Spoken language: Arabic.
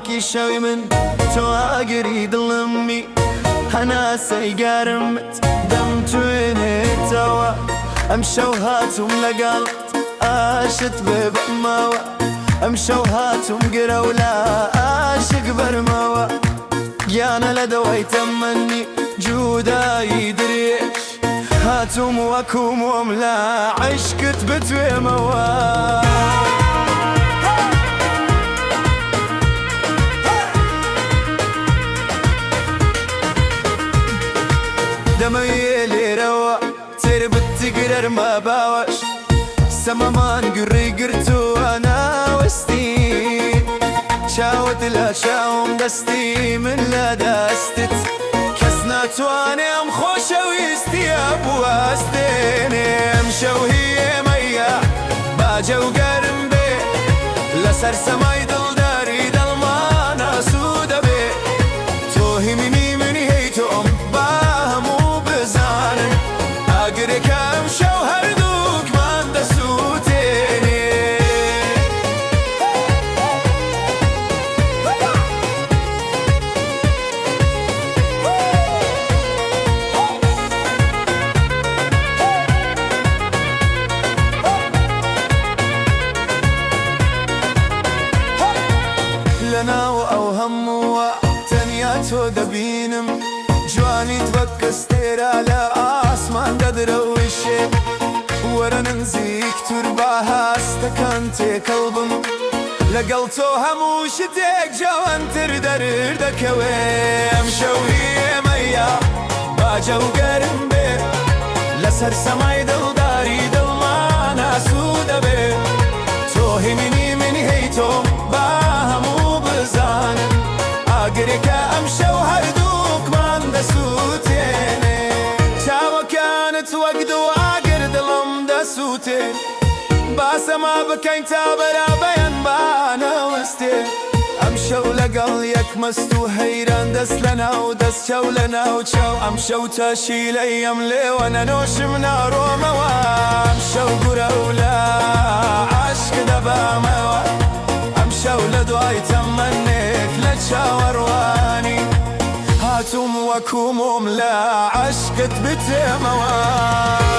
واكي شوي من تواقري ظلمي أنا سيقارمت دمت ويني توا أمشوا هاتهم لقلت آشت ببموا أمشوا هاتهم قروا لا آشق برموا يانا لدوي تمني جودا يدريش هاتهم وكوم وملا عشقت بتوي موا دميلي روا تربت تقرر ما باوش سمامان قري قرتو انا وستين شاوت لا شاوم دستي من لا دستت كسنات وانا ام خوشة ويستي ابو واستين مشو هي ميا باجا وقرم بي لسر سماي دل داري دل ما ناسود بي توهي مني مني هيتو ام باهمو بزانن اقرك امشو هردوك ما ندسوتيني لنا وأوهم وتنياتو دبينم جواني تبكستير على آسمان قدر وشي ورا ننزيك ترباها استكنتي قلبم لقلتو هموشتك جوان تردر دكوي مشوهي ميا باجا وقرم بي لسر سماي دل داري دل ما ناسود بي توهي مني هيتو باهمو بزانن اقرك امشو هردوك ما ندسوتيني شاوة كانت وقت واقر دلم دسوتين باسا ما بكين تابرا بيان بانا وستين امشو لقل يك مستو هيران دس لنا ودس شو لنا وشو امشو تاشيل ايام لي وانا نوش من روما امشو قرولا عشق دبا موا امشو لدواي تمنيك لتشاور واني هاتم وكومم لا عشقت بتموا